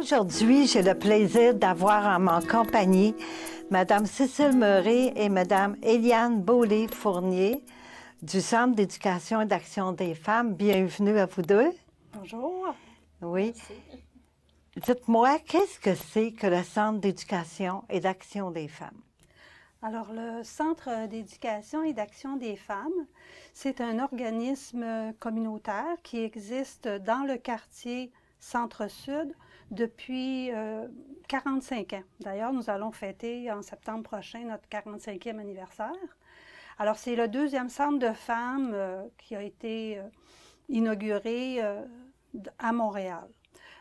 Aujourd'hui, j'ai le plaisir d'avoir en ma compagnie Mme Cécile Meuret et Mme Éliane Beaulieu-Fournier du Centre d'éducation et d'action des femmes. Bienvenue à vous deux. Bonjour. Oui. Dites-moi, qu'est-ce que c'est que le Centre d'éducation et d'action des femmes? Alors, le Centre d'éducation et d'action des femmes, c'est un organisme communautaire qui existe dans le quartier Centre-Sud depuis 45 ans. D'ailleurs, nous allons fêter en septembre prochain notre 45e anniversaire. Alors, c'est le deuxième centre de femmes qui a été inauguré à Montréal.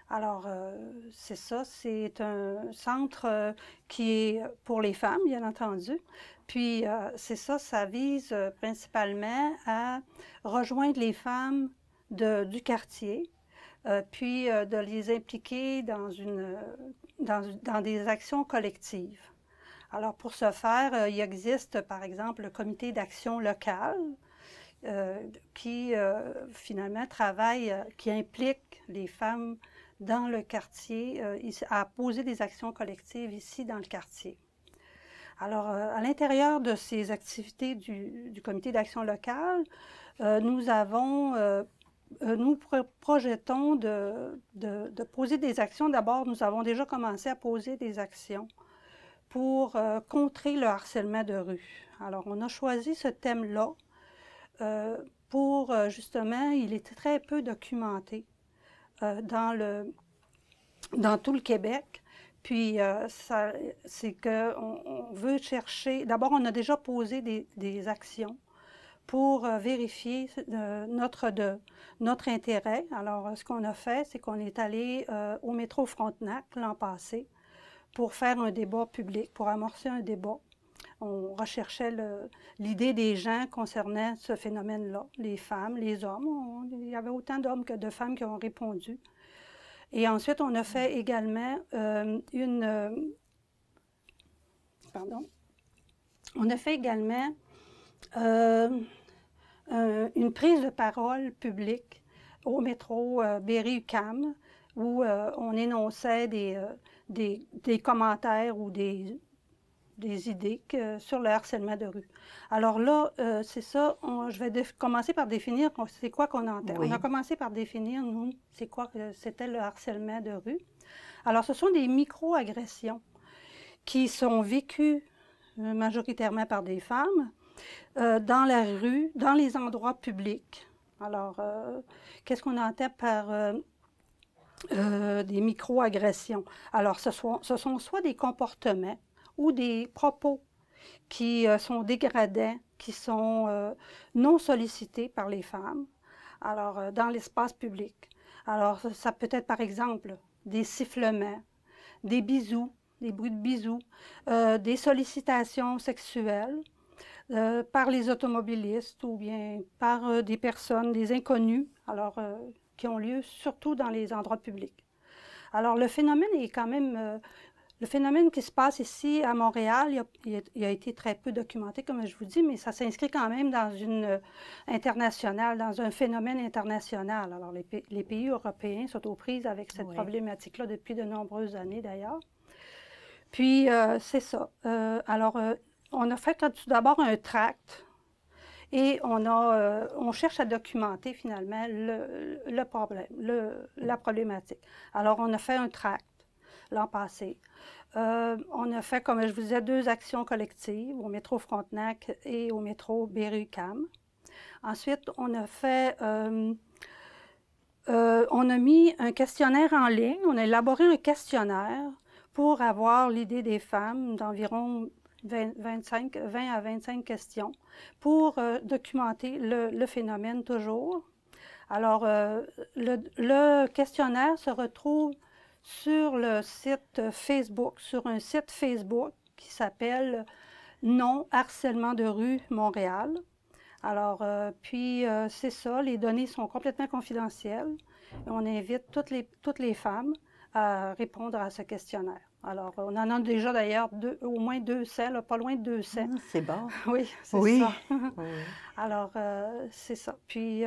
Alors, c'est ça, c'est un centre qui est pour les femmes, bien entendu. Puis, c'est ça, ça vise principalement à rejoindre les femmes du quartier, puis de les impliquer dans des actions collectives. Alors, pour ce faire, il existe, par exemple, le comité d'action locale, qui finalement travaille, qui implique les femmes dans le quartier, à poser des actions collectives ici dans le quartier. Alors, à l'intérieur de ces activités du comité d'action locale, nous projetons de poser des actions. D'abord, nous avons déjà commencé à poser des actions pour contrer le harcèlement de rue. Alors, on a choisi ce thème-là pour, justement, il est très peu documenté dans tout le Québec. Puis, c'est qu'on veut chercher... D'abord, on a déjà posé des actions pour vérifier notre intérêt. Alors, ce qu'on a fait, c'est qu'on est allé au métro Frontenac l'an passé pour faire un débat public, pour amorcer un débat. On recherchait l'idée des gens concernant ce phénomène-là, les femmes, les hommes. Il y avait autant d'hommes que de femmes qui ont répondu. Et ensuite, on a fait également une prise de parole publique au métro Berry-UQAM où on énonçait des commentaires ou des idées sur le harcèlement de rue. Alors là, c'est ça, je vais commencer par définir c'est quoi qu'on entend. Oui. On a commencé par définir, nous, c'est quoi que c'était le harcèlement de rue. Alors, ce sont des micro-agressions qui sont vécues majoritairement par des femmes dans la rue, dans les endroits publics. Alors, qu'est-ce qu'on entend par des micro-agressions? Alors, ce sont soit des comportements ou des propos qui sont dégradants, qui sont non sollicités par les femmes, alors dans l'espace public. Alors, ça peut être, par exemple, des sifflements, des bisous, des bruits de bisous, des sollicitations sexuelles par les automobilistes ou bien par des personnes, des inconnus, alors qui ont lieu surtout dans les endroits publics. Alors, le phénomène est quand même... Le phénomène qui se passe ici à Montréal, il a été très peu documenté, comme je vous dis, mais ça s'inscrit quand même dans dans un phénomène international. Alors, les pays européens sont aux prises avec cette problématique-là depuis de nombreuses années, d'ailleurs. Puis, c'est ça. On a fait tout d'abord un tract et on cherche à documenter, finalement, le problème, la problématique. Alors, on a fait un tract l'an passé. On a fait, comme je vous disais, 2 actions collectives au métro Frontenac et au métro Berry-UQAM. Ensuite, on a mis un questionnaire en ligne. On a élaboré un questionnaire pour avoir l'idée des femmes d'environ 20 à 25 questions pour documenter le phénomène toujours. Alors, le questionnaire se retrouve sur le site Facebook, sur un site Facebook qui s'appelle Non harcèlement de rue Montréal. Alors, c'est ça, les données sont complètement confidentielles. Et on invite toutes les femmes à répondre à ce questionnaire. Alors, on en a déjà d'ailleurs au moins 200, là, pas loin de 200. C'est bon. Oui, c'est ça. Oui. Alors, c'est ça. Puis,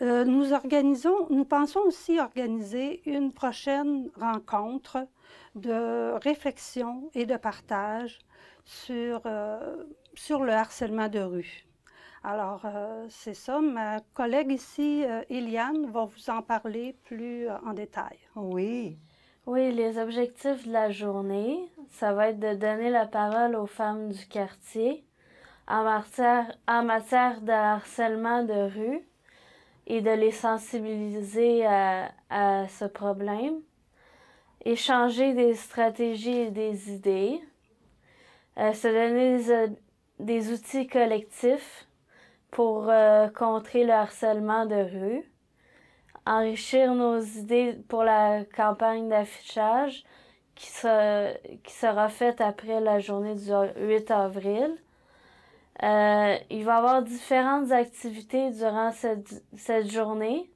Nous pensons aussi organiser une prochaine rencontre de réflexion et de partage sur le harcèlement de rue. Alors, c'est ça. Ma collègue ici, Eliane, va vous en parler plus en détail. Oui. Oui, les objectifs de la journée, ça va être de donner la parole aux femmes du quartier en matière de harcèlement de rue et de les sensibiliser à ce problème, échanger des stratégies et des idées, se donner des outils collectifs pour contrer le harcèlement de rue, enrichir nos idées pour la campagne d'affichage qui sera faite après la journée du 8 avril. Il va y avoir différentes activités durant cette journée,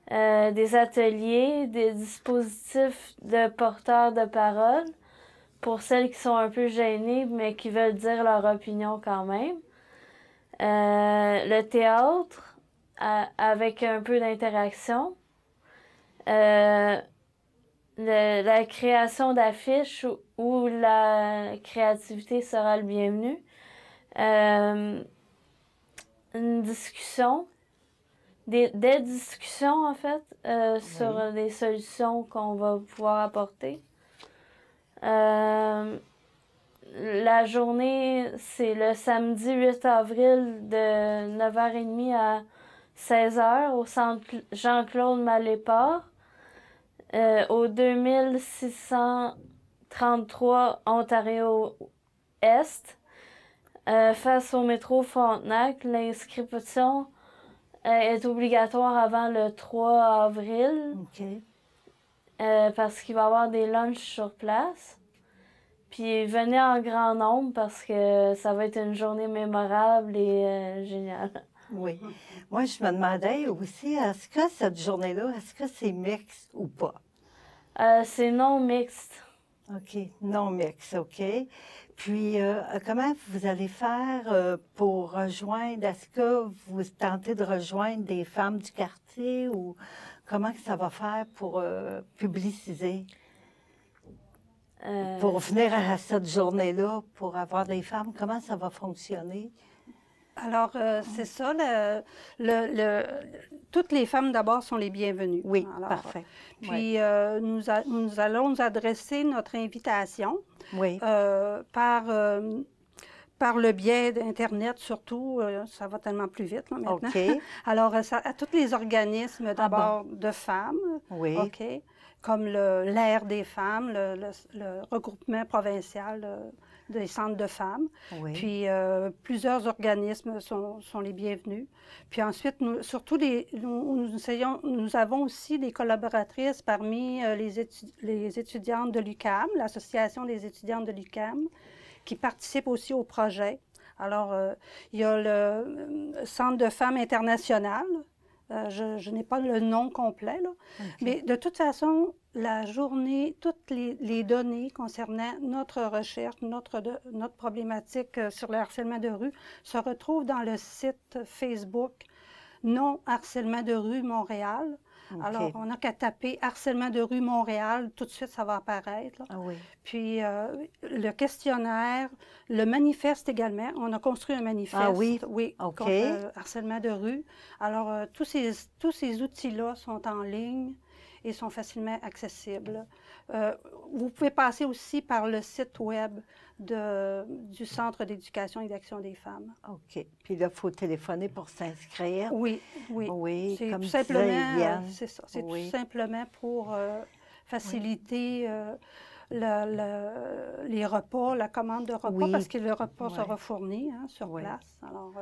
des ateliers, des dispositifs de porteurs de parole pour celles qui sont un peu gênées mais qui veulent dire leur opinion quand même. Le théâtre avec un peu d'interaction, la création d'affiches où la créativité sera le bienvenu, une discussion, des discussions en fait sur des solutions qu'on va pouvoir apporter. La journée, c'est le samedi 8 avril de 9h30 à 16h au centre Jean-Claude Malépard, au 2633 Ontario-Est, face au métro Frontenac. L'inscription est obligatoire avant le 3 avril, parce qu'il va y avoir des lunchs sur place. Puis venez en grand nombre parce que ça va être une journée mémorable et géniale. Oui. Moi, je me demandais aussi, est-ce que cette journée-là, est-ce que c'est mixte ou pas? C'est non mixte. OK, non mixte, OK. Puis, comment vous allez faire pour rejoindre, est-ce que vous tentez de rejoindre des femmes du quartier ou comment que ça va faire pour publiciser? Pour venir à cette journée-là, pour avoir des femmes, comment ça va fonctionner? Alors, c'est ça. Toutes les femmes, d'abord, sont les bienvenues. Oui, alors, parfait. Puis, nous allons nous adresser notre invitation par le biais d'Internet, surtout. Ça va tellement plus vite là, maintenant. OK. Alors, à tous les organismes, d'abord, de femmes. Oui. OK. Comme l'Air des femmes, le regroupement provincial des centres de femmes. Oui. Puis plusieurs organismes sont les bienvenus. Puis ensuite, surtout, nous avons aussi des collaboratrices parmi les étudiantes de l'UQAM, l'Association des étudiantes de l'UQAM, qui participent aussi au projet. Alors, il y a le Centre de femmes international. Je n'ai pas le nom complet, là. Mais de toute façon, la journée, toutes les données concernant notre recherche, notre problématique sur le harcèlement de rue se retrouvent dans le site Facebook Non Harcèlement de rue Montréal. Alors, on n'a qu'à taper Harcèlement de rue Montréal, tout de suite, ça va apparaître. Là. Puis, le questionnaire, le manifeste également. On a construit un manifeste contre harcèlement de rue. Alors, tous ces outils-là sont en ligne et sont facilement accessibles. Vous pouvez passer aussi par le site web du Centre d'éducation et d'action des femmes. OK. Puis là, il faut téléphoner pour s'inscrire. Oui. C'est tout simplement, c'est ça. C'est tout simplement pour faciliter les repas, la commande de repas, parce que le repas sera fourni sur place. Alors,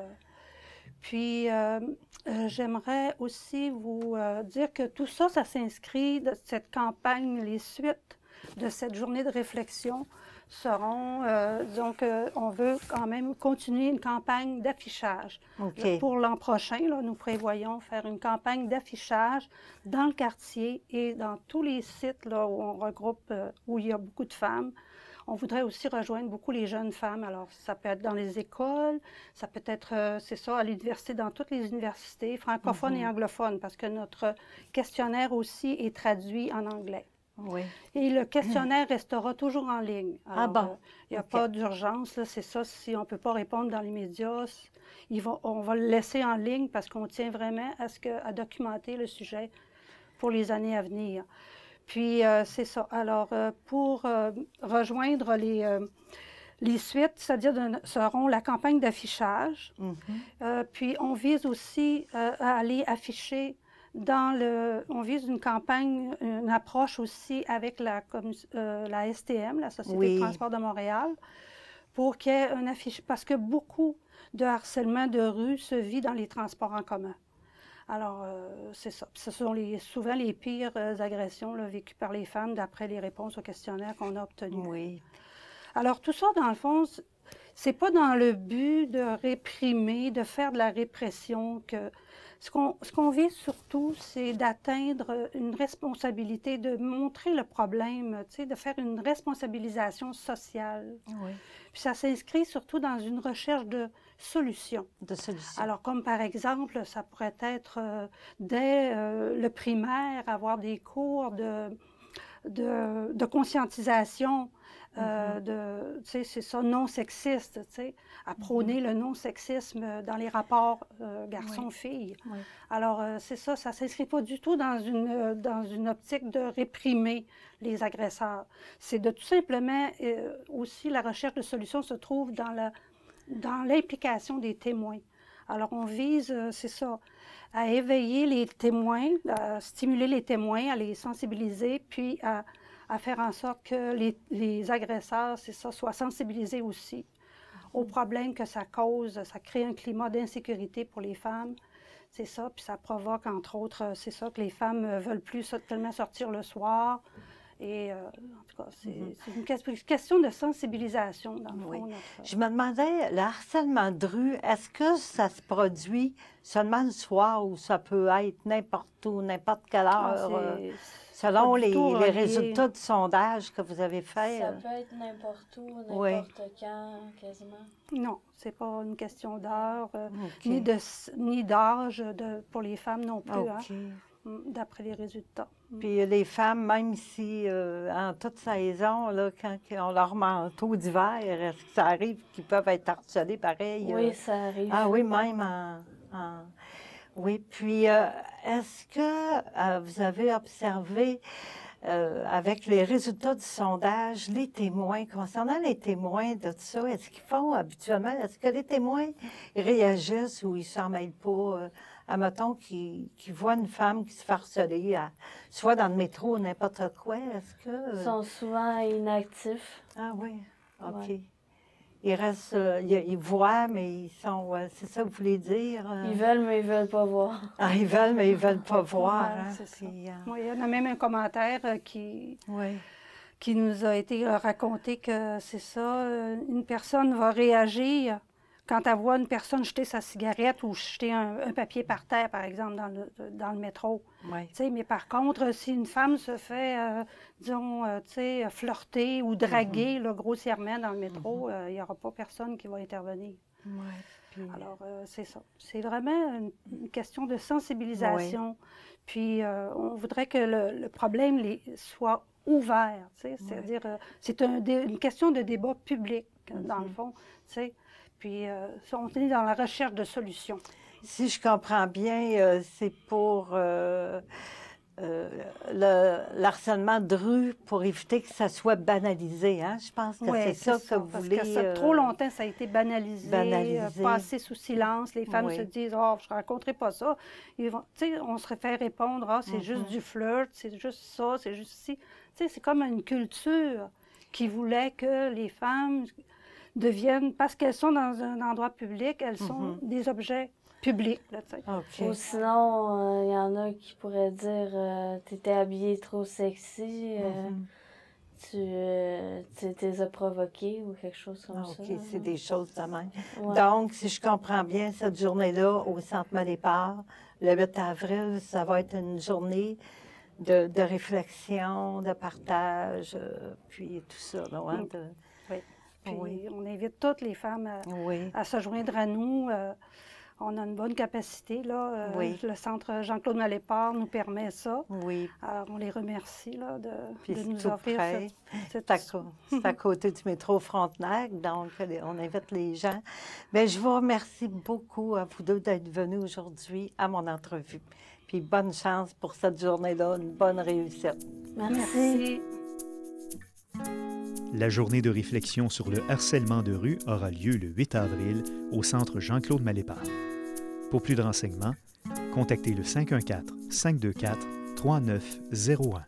puis, j'aimerais aussi vous dire que tout ça, ça s'inscrit de cette campagne, les suites de cette journée de réflexion seront, on veut quand même continuer une campagne d'affichage. Pour l'an prochain, là, nous prévoyons faire une campagne d'affichage dans le quartier et dans tous les sites là, où on regroupe, où il y a beaucoup de femmes. on voudrait aussi rejoindre beaucoup les jeunes femmes. Alors, ça peut être dans les écoles, ça peut être, c'est ça, à l'université, dans toutes les universités, francophones et anglophones, parce que notre questionnaire aussi est traduit en anglais. Oui. Et le questionnaire restera toujours en ligne. Alors, bon? Il n'y a pas d'urgence, c'est ça. Si on ne peut pas répondre dans les médias, on va le laisser en ligne parce qu'on tient vraiment à documenter le sujet pour les années à venir. Puis, c'est ça. Alors, pour rejoindre les suites, c'est-à-dire seront la campagne d'affichage. Puis, on vise aussi à aller afficher on vise une campagne, une approche aussi avec la STM, la Société de transport de Montréal, pour qu'il y ait un affichage, parce que beaucoup de harcèlement de rue se vit dans les transports en commun. Alors, c'est ça. Ce sont souvent les pires agressions là, vécues par les femmes d'après les réponses aux questionnaires qu'on a obtenus. Oui. Alors, tout ça, dans le fond, c'est pas dans le but de réprimer, de faire de la répression que... Ce qu'on vise surtout, c'est d'atteindre une responsabilité, de montrer le problème, tu sais, de faire une responsabilisation sociale. Oui. Puis ça s'inscrit surtout dans une recherche de solutions. De solutions. Alors, comme par exemple, ça pourrait être dès le primaire, avoir des cours de conscientisation, tu sais, c'est ça, non sexiste, tu sais, à prôner le non-sexisme dans les rapports garçons-filles. Oui. Alors, c'est ça, ça ne s'inscrit pas du tout dans une optique de réprimer les agresseurs. C'est de tout simplement, aussi, la recherche de solutions se trouve dans l'implication des témoins. Alors, on vise, c'est ça, à éveiller les témoins, à stimuler les témoins, à les sensibiliser, puis à faire en sorte que les agresseurs, c'est ça, soient sensibilisés aussi aux problèmes que ça cause. Ça crée un climat d'insécurité pour les femmes, c'est ça, puis ça provoque, entre autres, c'est ça, que les femmes ne veulent plus tellement sortir le soir. Et en tout cas, c'est une question de sensibilisation, dans le fond. Je me demandais, le harcèlement de rue, est-ce que ça se produit seulement le soir ou ça peut être n'importe où, n'importe quelle heure, selon les résultats du sondage que vous avez fait? Ça peut être n'importe où, n'importe quand, quasiment. Non, c'est pas une question d'heure, ni d'âge pour les femmes non plus. Hein, d'après les résultats. Puis les femmes, même si en toute saison, là, quand on leur manteau d'hiver, est-ce que ça arrive qu'ils peuvent être harcelés pareil? Oui, ça arrive. Ah oui, même Oui, puis est-ce que vous avez observé avec les résultats du sondage, les témoins, concernant les témoins de tout ça, est-ce qu'ils font habituellement, est-ce que les témoins réagissent ou ils s'en mêlent pas? Admettons qu'ils voient une femme qui se fait harceler, soit dans le métro ou n'importe quoi, est-ce que... Ils sont souvent inactifs. Ah oui, OK. Ouais. Ils restent, ils voient, mais ils sont... c'est ça que vous voulez dire? Ils veulent, mais ils veulent pas voir. Ah, ils veulent, mais ils veulent pas voir. Ouais, hein, c'est ça. puis, Oui, il y en a même un commentaire qui nous a été raconté que c'est ça, une personne va réagir quand elle voit une personne jeter sa cigarette ou jeter un papier par terre, par exemple, dans le métro. Oui. Mais par contre, si une femme se fait, disons, flirter ou draguer là, grossièrement dans le métro, il n'y aura pas personne qui va intervenir. Oui. Puis... Alors, c'est ça. C'est vraiment une question de sensibilisation. Puis, on voudrait que le problème soit ouvert. C'est-à-dire, c'est une question de débat public, dans le fond. Puis, on est dans la recherche de solutions. Si je comprends bien, c'est pour le harcèlement de rue pour éviter que ça soit banalisé. Hein? Je pense que c'est ça que vous voulez. Parce que trop longtemps, ça a été banalisé. Passé sous silence. Les femmes se disent « Oh, je ne rencontrerai pas ça. » On se fait répondre « Ah, c'est juste du flirt, c'est juste ça, c'est juste ci. » C'est comme une culture qui voulait que les femmes deviennent, parce qu'elles sont dans un endroit public, elles sont des objets publics. Là, Ou sinon, il y en a qui pourraient dire tu étais habillée trop sexy, tu t'es a provoqué ou quelque chose comme ça. OK, c'est des choses de même. Ouais. Donc, si je comprends bien, cette journée-là, au Centre Malépart, le 8 avril, ça va être une journée de réflexion, de partage, puis tout ça. Là, hein, Oui. Puis oui. on invite toutes les femmes Oui. à se joindre à nous. On a une bonne capacité, là. Oui. Le Centre Jean-Claude Malépart nous permet ça. Oui. Alors, on les remercie là, de Puis nous tout offrir près. cette... C'est à côté du métro Frontenac, donc on invite les gens. Bien, je vous remercie beaucoup à vous deux d'être venus aujourd'hui à mon entrevue. Puis bonne chance pour cette journée-là, une bonne réussite. Merci. La journée de réflexion sur le harcèlement de rue aura lieu le 8 avril au Centre Jean-Claude Malépart. Pour plus de renseignements, contactez le 514-524-3901.